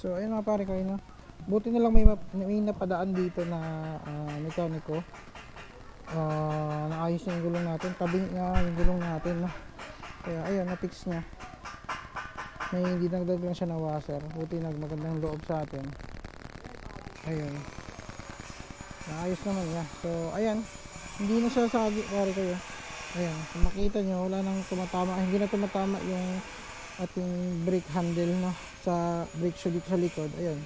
So ayun mga pare ko, no? Buti na lang may napadaan dito na mekaniko. Naayos na yung gulong natin, tabi nga yung gulong natin, no? Kaya ayun, na-fix niya. May dinagdag lang siya na washer. Buti magandang loob sa atin. Ayun, naayos naman niya. So ayan, hindi na siya sagi pare ko. Ayan, kung makita nyo, wala nang tumatama, hindi na tumatama yung ating brake handle, no, sa brake shoe dito sa likod. Ayan,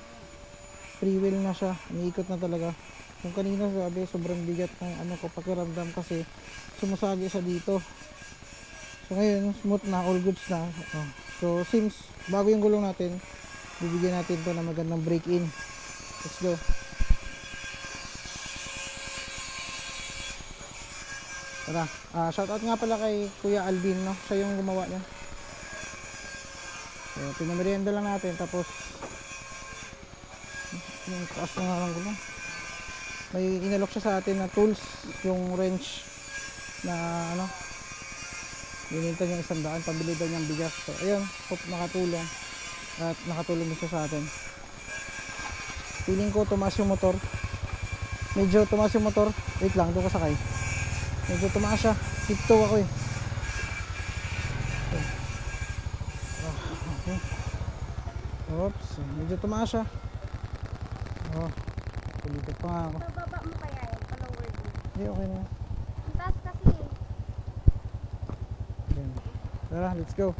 free wheel na siya, umiikot na talaga. Kung kanina sabi sobrang bigat ng ko pakiramdam kasi sumasagi siya dito. So ngayon smooth na, all goods na. So since bago yung gulong natin, bibigyan natin to na magandang brake in. Let's go. Tara, shoutout nga pala kay Kuya Alvin, no? Siya yung gumawa niyan. So, pinamerienda lang natin, tapos yung taas na nga lang gulong. May inalok siya sa atin na tools, yung wrench na bininta niya 100, pabili daw niyang bigas. So ayun, hope nakatulong at nakatulong din siya sa atin. Feeling ko tumaas yung motor, medyo tumaas yung motor. Wait lang, doon ko sakay. Medyo tumaas siya, tiptoe ako eh. Okay. Oops, medyo tumaas siya. Pulitit pa nga ako. Bababa mo kaya yun, pa-lower mo. Hindi, okay na. Ang taas kasi eh. Okay. Tara, let's go.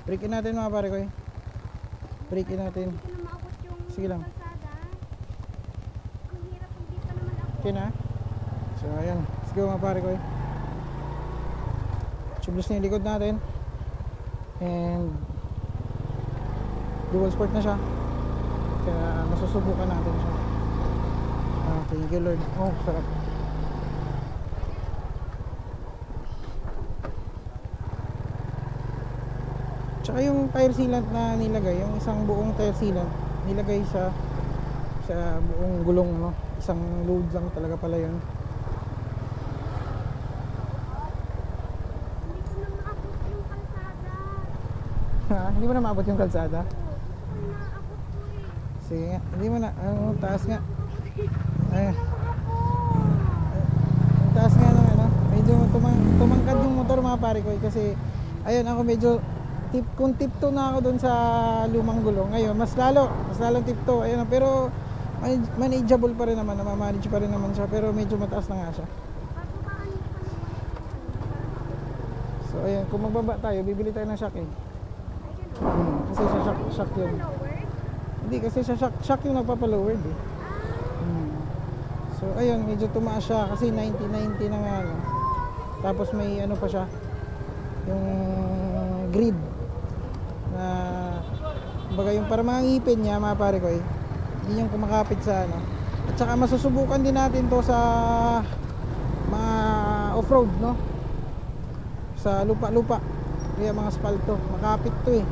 Brake in natin mga pare ko eh. Brake in natin. Hindi ko na maabot yung Sige lang. kalsada. Ang hirap, hindi pa naman ako. Okay na. So ayan, let's go mga pare ko eh. Tubeless na yung likod natin. And dual sport na siya. Kaya masusubukan natin siya. Thank you Lord. Oh, sarap. Tsaka yung tire sealant na nilagay, yung isang buong tire sealant nilagay sa buong gulong, no? Isang load lang talaga pala yun. Hindi mo na maabot yung kalsada. Sige nga, hindi mo na, taas nga. Ay, taas nga ng medyo tumangkad yung motor mga pare ko kasi ayun ako medyo kung tiptoe na ako dun sa lumang gulong. Ngayon mas lalong tiptoe, ayun, pero manageable pa rin naman, namamanage pa rin naman siya, pero medyo mataas na nga siya. So ayun, kung magbaba tayo, bibili tayo ng shock eh. Kasi sa shock yun. Hindi, kasi sa shock yung nagpapalowered eh. So ayun, medyo tumaas siya kasi 90 na nga, no? Tapos may pa siya, yung grid na baga yung para mga ngipin niya mga pare ko eh, hindi yung kumakapit sa at saka masusubukan din natin to sa mga off-road, no? Sa lupa kaya mga asfalto, makapit to eh,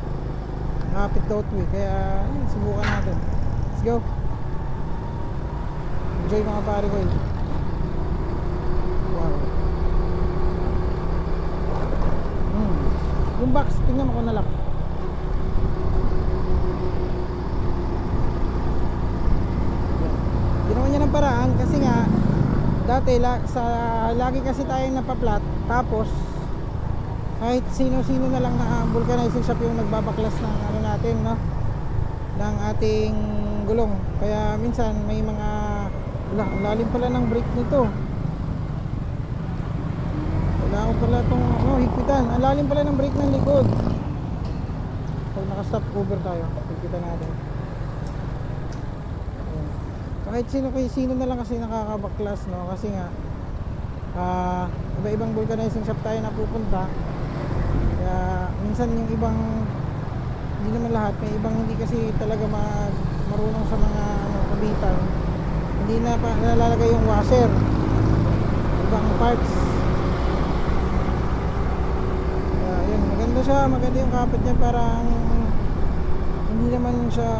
makapit daw to eh, kaya subukan natin. Let's go, enjoy mga pare ko eh. Wow. Yung box, tingnan mo kung nalak. Ginawa niya ng paraan kasi nga dati lagi kasi tayong napaplat, tapos kahit sino-sino na lang na vulcanizing shop yung nagbabaklas ng natin, no? Ng ating gulong. Kaya minsan may mga lalim pala ng brake nito. Wala ko pala itong higpitan. Ang lalim pala ng brake ng likod. Pag naka-stop over tayo, higpitan natin. Ayan. Kahit sino na lang kasi nakakabaklas, no? Kasi nga iba-ibang vulcanizing shop tayo napupunta. Kaya minsan yung ibang, hindi naman lahat, may ibang hindi kasi talaga marunong sa mga kabitan, hindi na nalalagay yung washer, ibang parts. Kaya yun, maganda siya, maganda yung kapit niya, parang hindi naman siya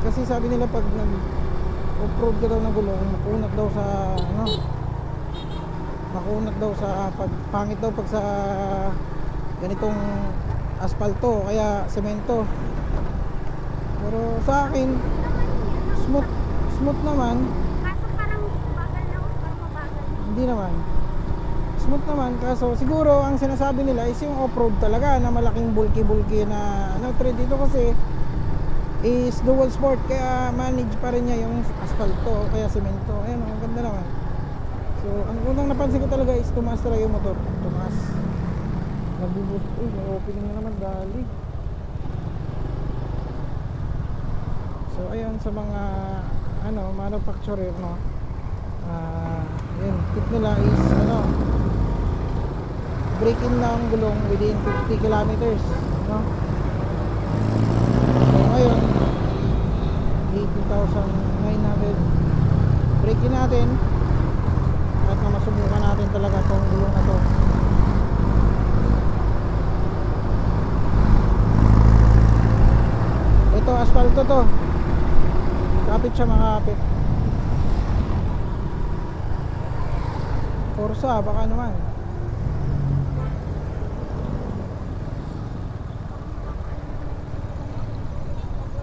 kasi sabi nila pag nag-off-road ka daw na gulong, makunat daw sa pangit daw pag sa ganitong asfalto, kaya semento. Pero sa akin, Naman yan. smooth, smooth naman. Kaso parang bagal na, parang mabagal na. Hindi naman. Smooth naman, kaso siguro ang sinasabi nila is yung off-road talaga na malaking bulky-bulky na ano, trade dito kasi is dual sport kaya manage pa rin niya yung asfalto o kaya semento. Ayun, ang ganda naman. So, ang unang napansin ko talaga is tumaas talaga yung motor. Tumaas. Nagbubus. Uy, may opening na naman dali. So, ayun sa mga ano, manufacturer, no. Yun, tip nila is ano, break in ng gulong within 50 kilometers, no. So, ngayon 18,900 break in natin at na masubukan natin talaga itong gulong na to. Ito asfalto to, kapit siya, makapit. Forza, baka naman.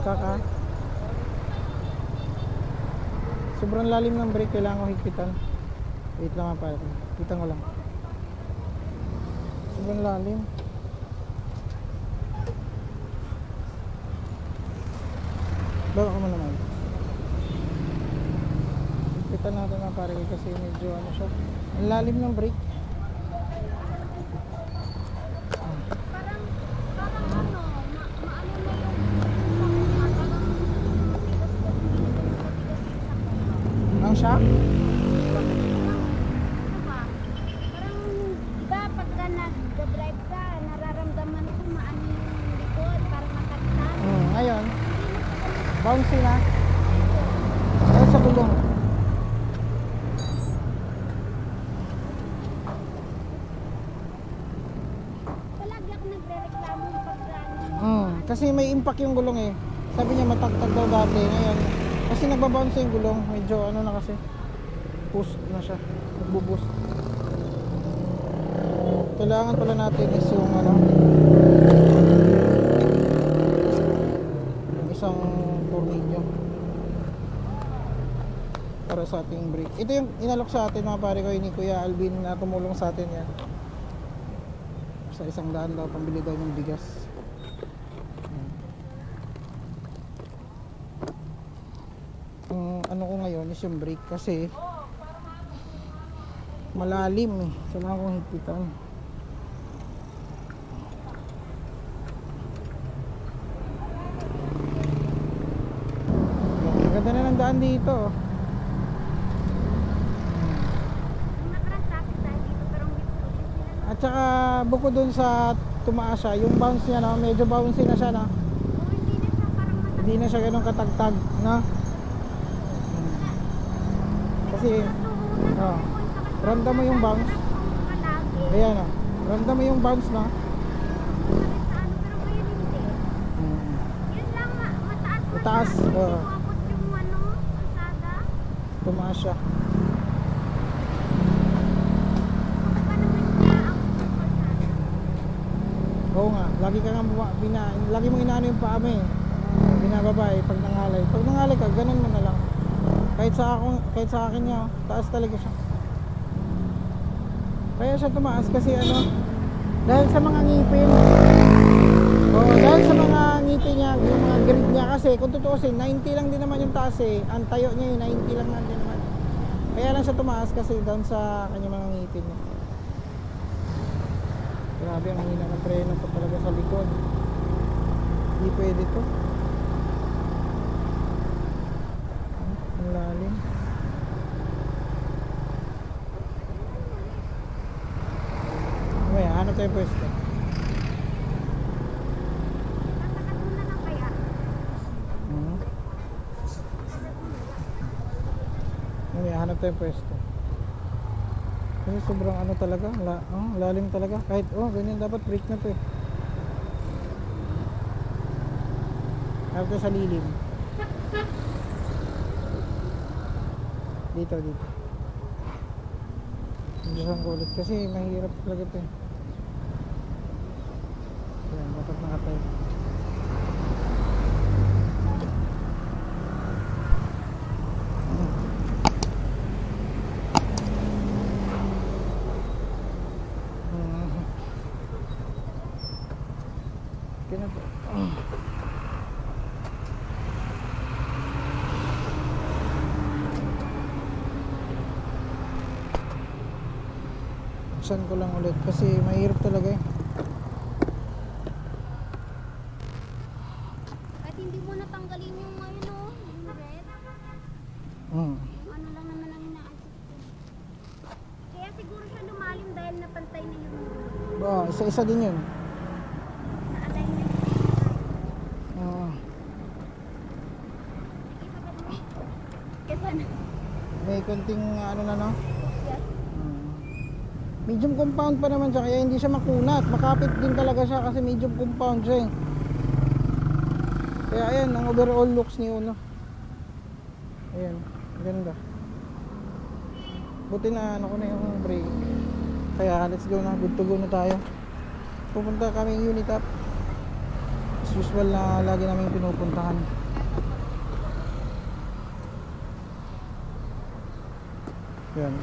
Kaka. Sobrang lalim ng brake, kailangan ko higpitan. Wait lang pa. Higpitan ko lang. Sobrang lalim. Bawa ka mo naman. Higpitan natin mga pare kasi medyo ano siya. Ang lalim ng brake. Parang ano, maano na yung parang Ang shock? ano ba? Parang ba pagka nag-drive ka, nararamdaman ko maano yung likod, parang makatag. Ngayon, bouncy na. Ay, sa gulong. Palagi ako nagre-reklamo pagka Kasi may impact yung gulong eh. Sabi niya matagtag daw dati. Ngayon, kasi nagbabounce yung gulong. Medyo ano na kasi. Boost na siya. Nagbuboost. Kailangan pala natin is yung ano, yung isang tornilyo para sa ating brake. Ito yung inalok sa atin mga pare ko ni Kuya Alvin na tumulong sa atin yan. Sa 100 daw, pambili daw ng bigas. Ang ano ko ngayon is yung brake kasi malalim eh. Kailangan kong higpitan. Ang ganda na ng daan dito. Nung nakarang traffic tayo dito, pero hindi ko sila. At saka bukod dun sa tumaas siya, yung bounce niya no, medyo bouncy na siya no. Oo, hindi na siya parang matag. Hindi na siya ganun katagtag, no? Kasi, oh, ramdam mo yung bounce. Ayan, oh. Ramdam mo yung bounce, no? Yun Yun lang, mataas. Mataas, oo. Umabot yung ano, kalsada. Tumaas siya. Bakit pa naman niya ang kalsada? Oo nga, lagi ka nga lagi mo inaano yung paa mo eh. Binababa eh, pag nangalay. Pag nangalay ka, ganun mo na lang. Kahit sa akin niya, oh, taas talaga siya. Kaya siya tumaas kasi ano, dahil sa mga ngipin. Dahil sa mga ngipin niya, yung mga grid niya kasi kung tutuusin, 90 lang din naman yung taas eh. Ang tayo niya yung 90 lang din naman. Kaya lang siya tumaas kasi doon sa kanyang mga ngipin niya. Grabe, ang hina ng preno pa talaga sa likod. Hindi pwede to. Ang lalim. Mamaya, hanap tayo pwesto. Natakat mo na lang kaya. Mamaya, hanap tayo pwesto. Kasi sobrang ano talaga, lalim talaga. Kahit, ganyan dapat brake na to eh. Harap tayo sa lilim. Dito. Hindi saan ko ulit kasi mahirap talaga ito eh. Ayan, dapat nakatayo. bubuksan ko lang ulit kasi mahirap talaga eh. Kahit hindi mo natanggalin yung ano, yung red. Hmm. Yung ano lang naman ang inaasik ko. Kaya siguro siya lumalim dahil napantay na yung Isa-isa din yun. na-alignment. Oo. Kesa na. May konting ano na no. Yes. Medium compound pa naman siya kaya hindi siya makunat. Makapit din talaga siya kasi medium compound siya eh. Kaya ayan ang overall looks ni Uno. Ayan, ganda. Buti na ano ko na yung brake. Kaya let's go na, good to go na tayo. Pupunta kami yung Unitap. As usual na lagi namin pinupuntahan. Yan.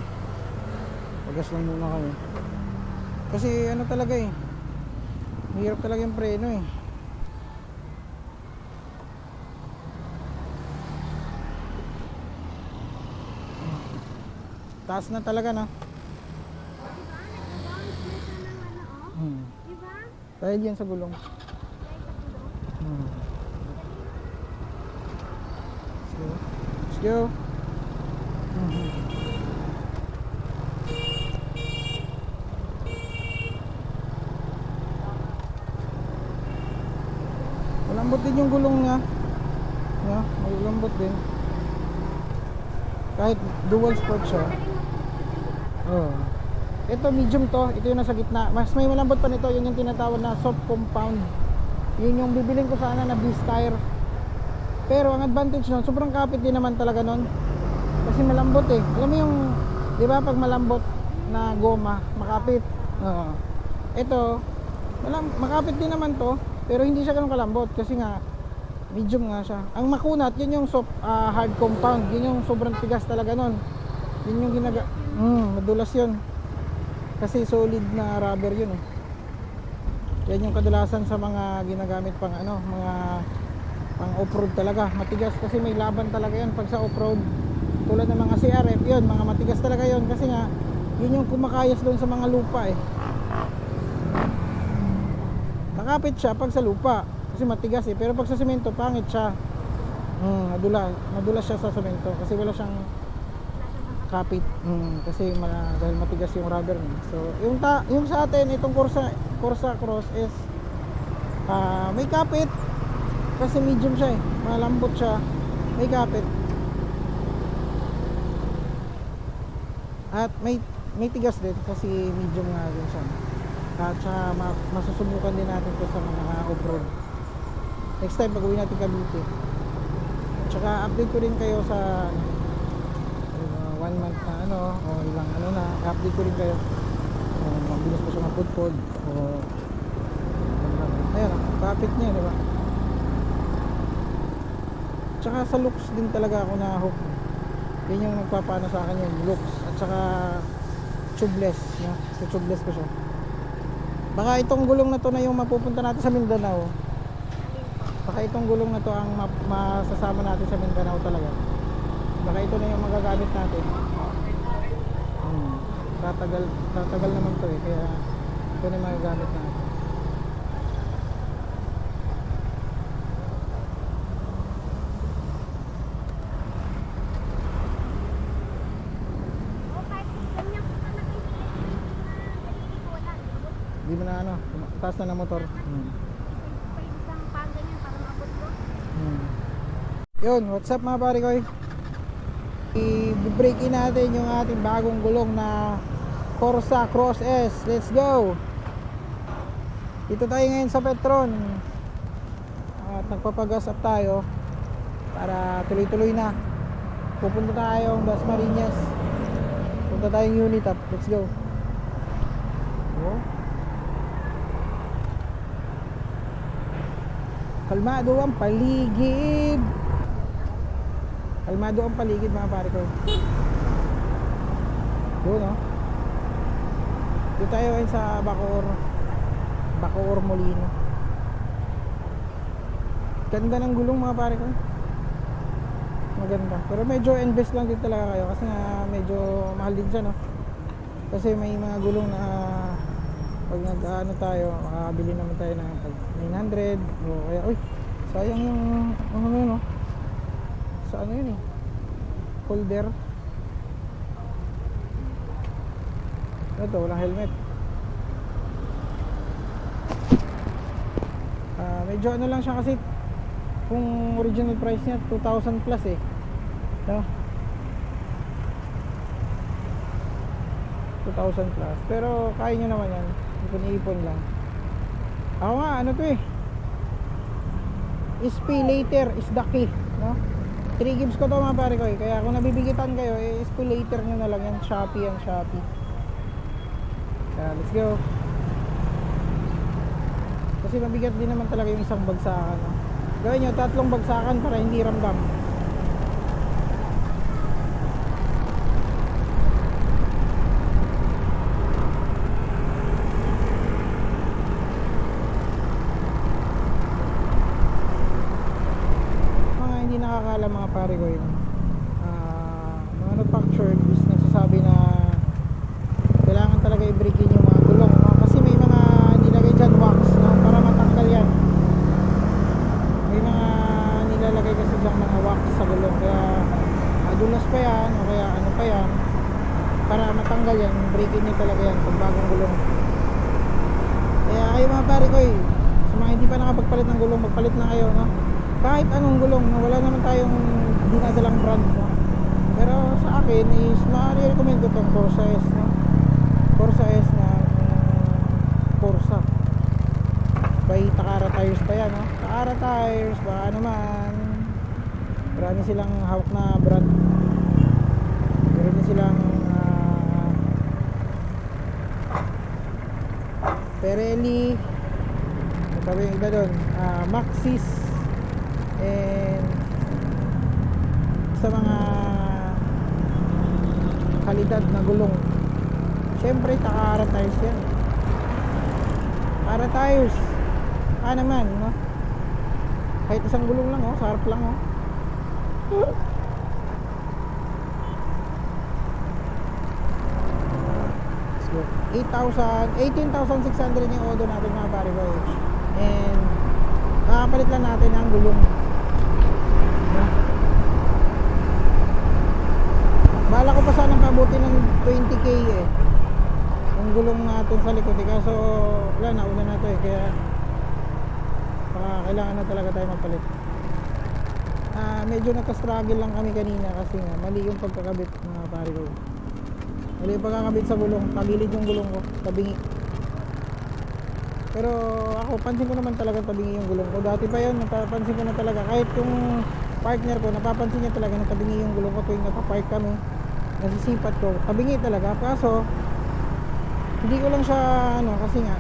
Pagas lang muna kami. Kasi ano talaga eh. Mahirap talaga yung preno eh. Taas na talaga na. Diba? Dahil yan sa gulong. Let's go. Malambot din yung gulong niya. No, malambot din. Kahit dual sport siya. Oh. Ito medium to, ito yung nasa gitna. Mas may malambot pa nito, yun yung tinatawag na soft compound. Yun yung bibiling ko sana na beast tire. Pero ang advantage nun, sobrang kapit din naman talaga nun. Kasi malambot eh. Alam mo yung, di ba pag malambot na goma, makapit. Ito, makapit din naman to, pero hindi siya ganun kalambot kasi nga medium nga siya. Ang makunat, yun yung soft, hard compound. Yun yung sobrang tigas talaga nun. Yun yung madulas yun. Kasi solid na rubber yun eh. Yan yung kadalasan sa mga ginagamit pang ano, mga pang off-road talaga. Matigas kasi may laban talaga yun pag sa off-road. Tulad ng mga CRF yun, mga matigas talaga yun kasi nga yun yung kumakayas doon sa mga lupa eh. Nakapit siya pag sa lupa kasi matigas eh, pero pag sa semento pangit siya. Madulas siya sa semento kasi wala siyang kapit. Kasi dahil matigas yung rubber niya. So yung sa atin itong Corsa Cross is may kapit kasi medium siya eh, malambot siya, may kapit at may tigas din kasi medium nga din siya. At masusubukan din natin to sa mga off-road next time pag uwi natin Cavite. Tsaka update ko rin kayo sa 1 month na ano o ilang ano na, update ko rin kayo mabilis pa siya mapudpod o ayun, kapit niya, di ba? Tsaka sa looks din talaga ako na hook. Yun yung nagpapano sa akin, yung looks at saka tubeless, no? So tubeless ko siya. Baka itong gulong na to na yung mapupunta natin sa Mindanao. Baka itong gulong na to ang masasama natin sa Mindanao talaga. Baka ito na yung magagamit natin. Tatagal naman to eh, kaya ito na yung magagamit natin. Hindi mo na ano, taas na ng motor. Isang pang ganyan para maabot ko. Yun, what's up mga pare ko? I-break in natin yung ating bagong gulong na Corsa Cross S. Let's go! Dito tayo ngayon sa Petron at nagpapagas up tayo para tuloy-tuloy na. Pupunta tayong Dasmariñas, punta tayong Unitap. Let's go. Kalmado ang paligid. Kalmado ang paligid mga pare ko. Doon no. Dito tayo ay sa Bacoor Molino. Ganda ng gulong mga pare ko. Maganda. Pero medyo invest lang din talaga kayo kasi nga medyo mahal din siya no. Kasi may mga gulong na pag nag-ano tayo, makakabili naman tayo ng tag 900 o kaya, uy, sayang yung ano yun, no? Sa ano yun eh, holder. Ito, walang helmet. Medyo ano lang siya kasi kung original price niya 2,000 plus eh, no? 2,000 plus, pero kaya nyo naman yan, ipon-ipon lang. Ako nga, ano to eh, is pay later is the key, no? 3 gives ko to mga pare ko eh, kaya kung nabibigitan kayo is pay later nyo na lang yan. Shopee yan, Shopee. Let's go. Kasi mabigat din naman talaga yung isang bagsakan, no? Gawin nyo 3 bagsakan para hindi ramdam. Mga hindi nakakaalam mga pare ko yun, mga manufactured is nagsasabi na kailangan talaga i-breakin yung mga gulong, no? Kasi may mga nilagay dyan wax, no? Para matanggal yan. May mga nilalagay kasi dyan mga wax sa gulong, kaya madulas pa yan o kaya ano pa yan, para matanggal yan, breakin nyo talaga yan pag bagong gulong. Kaya kayo mga pare ko sa mga hindi pa nakapagpalit ng gulong, magpalit na kayo, no? Kahit anong gulong, no? Wala naman tayong dinadalang brand, no? Pero sa akin is ma-recommend ko itong Corsa S, no? Corsa S na Corsa by Takara Tires pa yan, no? Takara Tires, baka naman marami silang hawak na brand, meron din silang Pirelli, sabi yung iba doon, Maxxis, and sa mga kalidad na gulong, syempre Takara Tires yan. Takara Tires naman, no? Kahit isang gulong lang, oh, sarap lang, oh. Let's go. 18,600 yung order natin mga pare ko, and nakapalit lang natin ang gulong, no? Bala ko pa sanang pabuti ng 20k eh yung gulong natin sa likod eh, kaso wala, nauna na to eh, kaya kailangan na talaga tayo magpalit. Medyo nagka-struggle lang kami kanina kasi nga mali yung pagkakabit mga pare ko. Mali yung pagkakabit sa gulong, tagilid yung gulong ko, tabingi. Pero ako, pansin ko naman talaga tabingi yung gulong ko. Dati pa yun, napapansin ko na talaga. Kahit yung partner ko, napapansin niya talaga na tabingi yung gulong ko tuwing napapark kami. Nasisipat ko, tabingi talaga. Kaso, hindi ko lang siya, ano, kasi nga,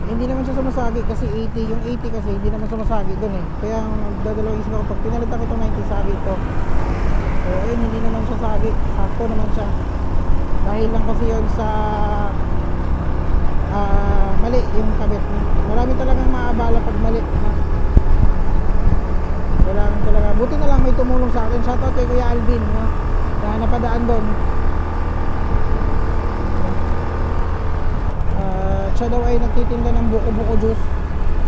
hindi naman siya sumasagi kasi 80, yung 80 kasi hindi naman sumasagi doon eh. Kaya dadalawang isip ako, pag pinalitan ko itong 90, sagi ito. So, ayun, hindi naman siya sagi. Sakto naman siya. Dahil lang kasi yun sa mali yung kabit. Marami talagang maabala pag mali, no? Kailangan talaga, buti na lang may tumulong sa akin. Shoutout kay Kuya Alvin, no? Na napadaan doon. Siya daw ay nagtitinda ng buko-buko juice.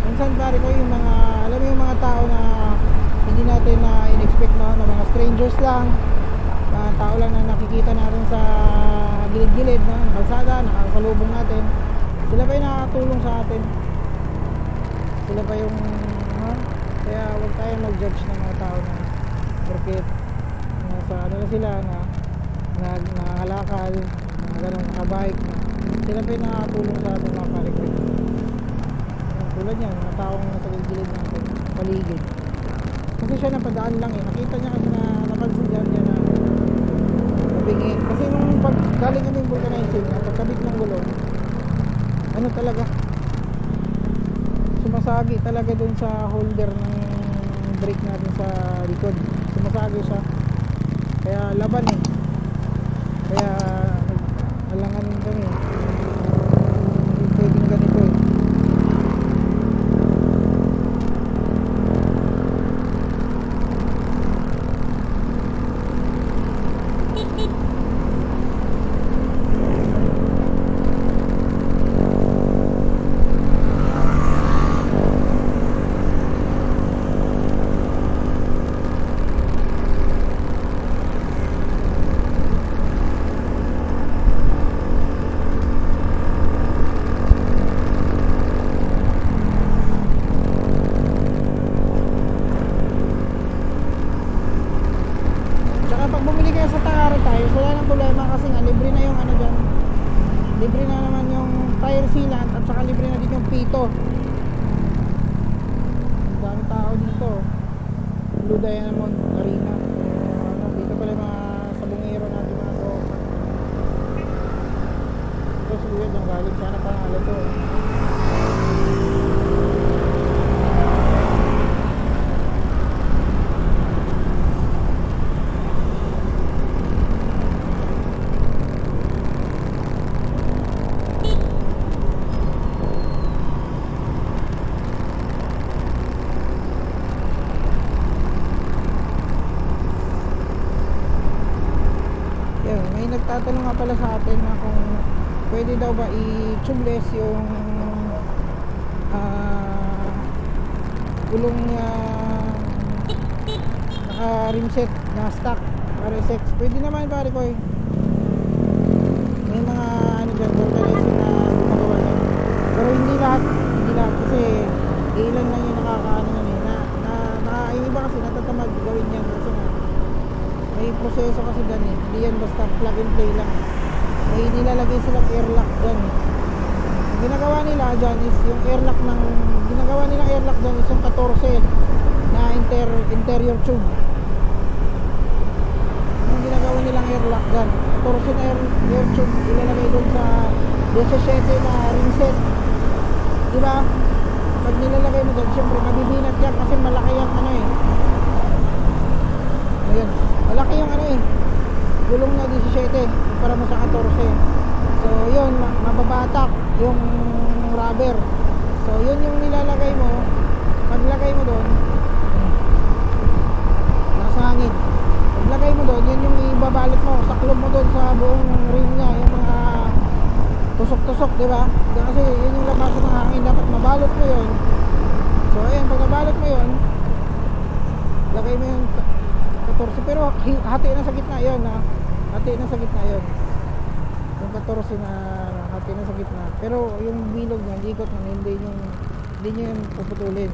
Minsan pare ko yung mga, alam mo yung mga tao na hindi natin na in-expect, no? Na mga strangers lang, na tao lang na nakikita natin sa gilid-gilid, no? Kalsada, nakasalubong natin. Sila pa yung nakakatulong sa atin. Sila pa yung, no? Kaya huwag tayo mag-judge ng mga tao na porket nasa ano na sila na nakahalakal, na ganun, nakabike na. Sila pa yung nakakatulong sa ating mga pare ko. Tulad yan, mga taong nasa gilid natin, paligid. Kasi siya napadaan lang eh. Nakita niya kasi na napansin niya na nabingi. Kasi nung galing kami yung vulcanizing, pagkabit ng gulong, ano talaga, sumasagi talaga dun sa holder ng brake natin sa likod. Sumasagi siya. Kaya laban eh. Kaya alanganin kami. Pwedeng ganito eh. magbabayad tayo, wala nang problema kasi nga libre na yung ano dyan. Libre na naman yung tire sealant at saka libre na din yung pito. Ang dami tao dito. Blue Diamond Arena. Dito pala yung mga sabungero natin mga tropa. Ito si Kuya dyan galing, sana pangalan to. Yun, may nagtatanong nga pala sa atin na kung pwede daw ba i-tubeless yung gulong naka-rimset na stock RSX. Pwede naman pare ko eh. May mga ano dyan, vulcanizing na gumagawa dyan. Pero hindi lahat kasi ilan lang yung nakakaano yan eh. Yung iba kasi natatamad gawin yan kasi nga may proseso kasi dyan eh. Hindi yan basta plug and play lang. May nilalagay silang air lock dyan. Ang ginagawa nila dyan is yung air lock ng ginagawa nilang air lock dyan is yung 14 na interior tube. Yung ginagawa nilang air lock dyan 14 na air tube ilalagay doon sa 17 na ring set. Diba? Pag nilalagay mo dyan, syempre mabibinat yan kasi malaki yung ano eh. Ayan, malaki yung ano eh, gulong na 17 para mo sa 14. So yun, mababatak yung rubber. So yun yung nilalagay mo. Paglagay mo doon, nasa hangin. Paglagay mo doon, yun yung ibabalot mo, saklob mo doon sa buong rim niya, yung mga tusok-tusok, di ba? Kasi yun yung labasan ng hangin, dapat mabalot mo yun. So ayan, pag nabalot mo yun, lagay mo yung 14, pero hati na sa gitna yun ha. Hati na sa gitna yun. Yung 14 na hati na sa gitna. Pero yung bilog niya, ikot na, hindi nyo yung puputulin.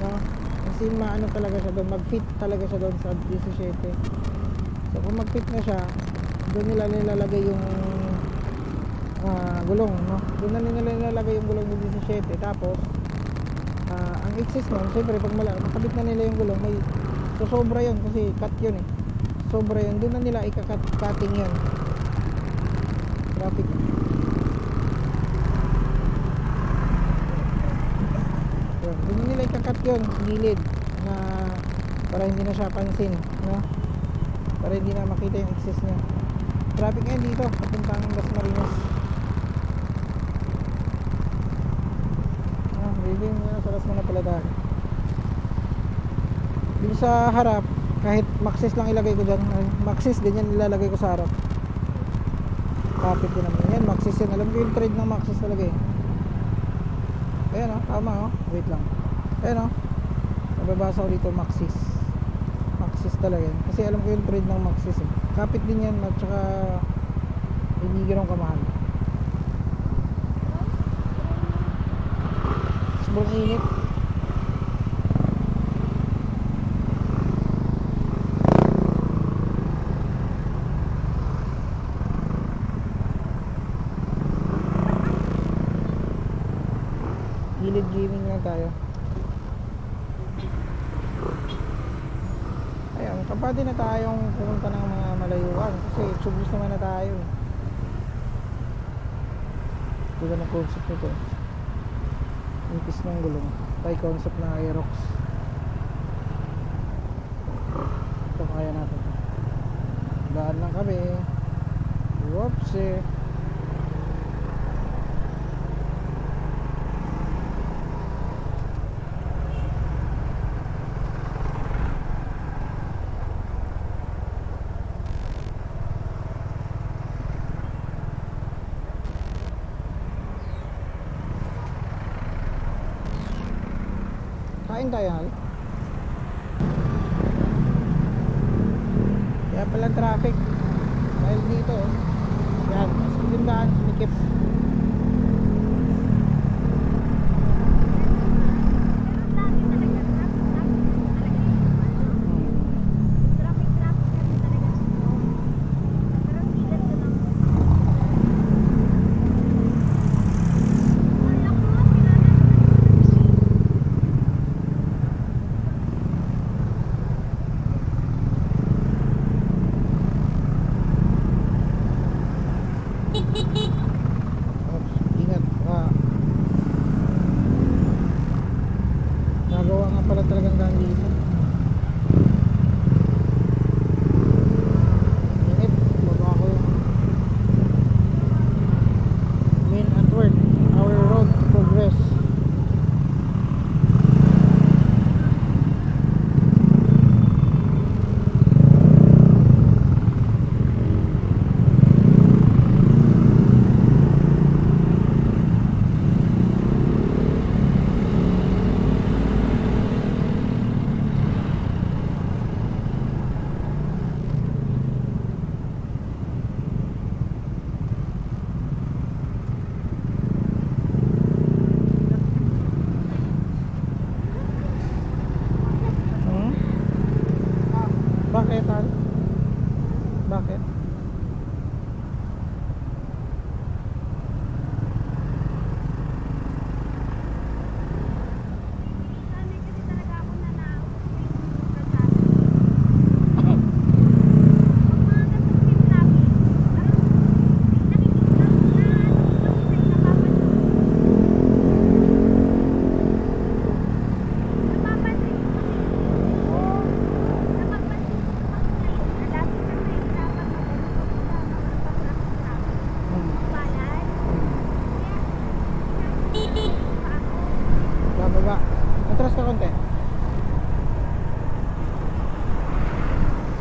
No? Kasi maano talaga siya doon, mag-fit talaga siya doon sa 17. So kung mag-fit na siya, doon nila nilalagay yung gulong, no? Doon na nila nilalagay yung gulong ng 17. Tapos ang excess nun, siyempre pag makabit na nila yung gulong, may so sobra yun kasi cut yun eh. Sobra yun, doon na nila ika-cutting yun. Traffic. Yun, doon na nila ika-cut yun, gilid na para hindi na siya pansin, no? Para hindi na makita yung excess niya. Traffic ngayon dito, papuntang Dasmariñas. Bibing mo na sa Las Manapaladan. Dito sa harap, kahit Maxis lang ilagay ko dyan, Maxis ganyan ilalagay ko sa harap. Kapit din naman yan, Maxis yan. Alam ko yung trade ng Maxis talaga eh. Ayan o, tama o, wait lang. Ayan o, nababasa ko dito Maxis. Maxis talaga yan, kasi alam ko yung trade ng Maxis eh. Kapit din yan at saka hindi ganun kamahal. Sobrang init. Gilid gaming lang tayo. Ayun, kapati na tayong pumunta ng mga malayuan kasi tubos naman na tayo. Ito na ang concept nito. Impis ng gulong, by concept na Aerox. Ito kaya natin. Daan lang kami. Whoops eh. Kain tayo hal. Kaya pala traffic dahil dito yan, sindahan, sunikip.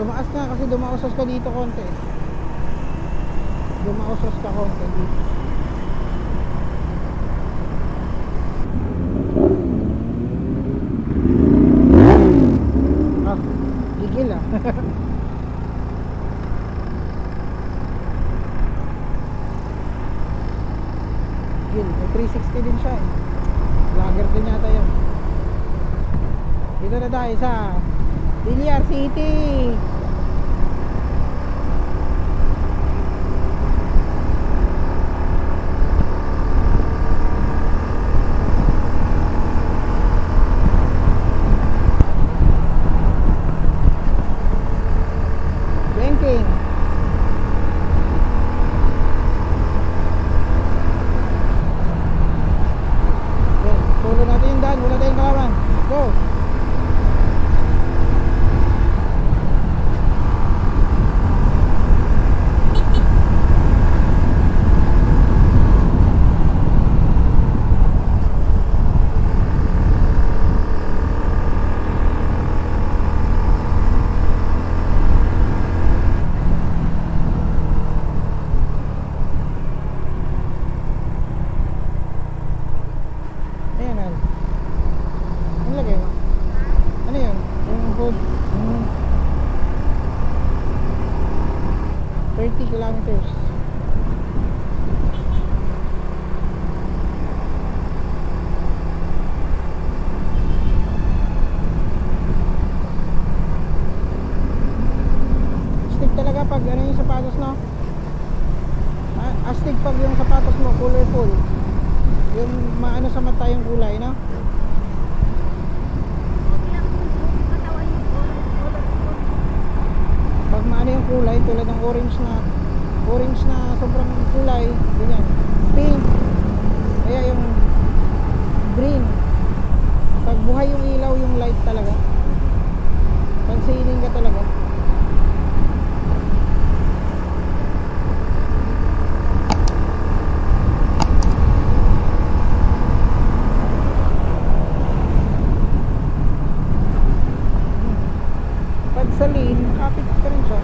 Tumaas nga kasi dumausas ka dito konti. Dumausas ka konti dito. Ah, gigil ah. Gil, may 360 din siya eh. Vlogger din yata yun. Dito na tayo sa Villar City. Banking. Yan, solo natin yung daan. Wala tayong kawan. Go. Ayan na. Ano lagay mo? Ano yun? Yung food? 30 kilometers. Astig talaga pag ano yung sapatos, no? Astig pag yung sapatos mo colorful. Yung maano sa mata yung kulay, no? Huwag lang yung katawan mo ulo. Pag maano yung kulay, tulad ng orange na sobrang kulay, ganyan. Pink, kaya yung green. Pag buhay yung ilaw, yung light talaga. Pansinin ka talaga. Pag sa lane, kapit ka rin siya.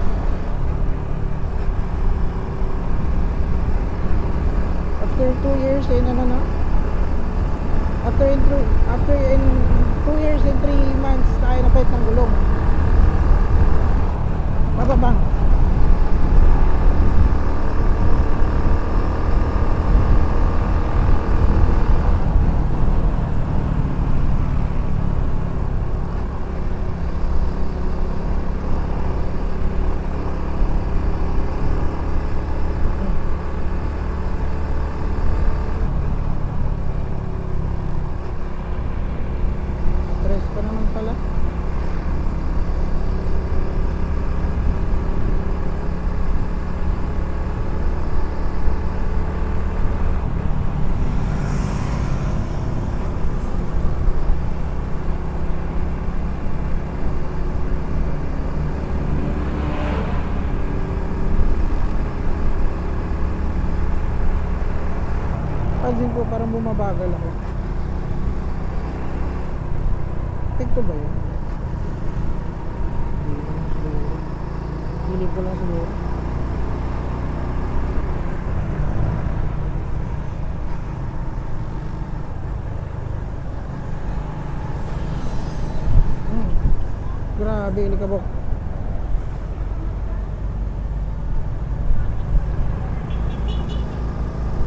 After 2 years, eh, ano. After in 2 years and 3 months, tayo na pwede ng gulong. Mababang. Stress pa naman pala. Pansin ko parang bumabagal ako. Tigto ba yun? Hindi naman siguro. Hindi ko lang siguro. Grabe, likabok.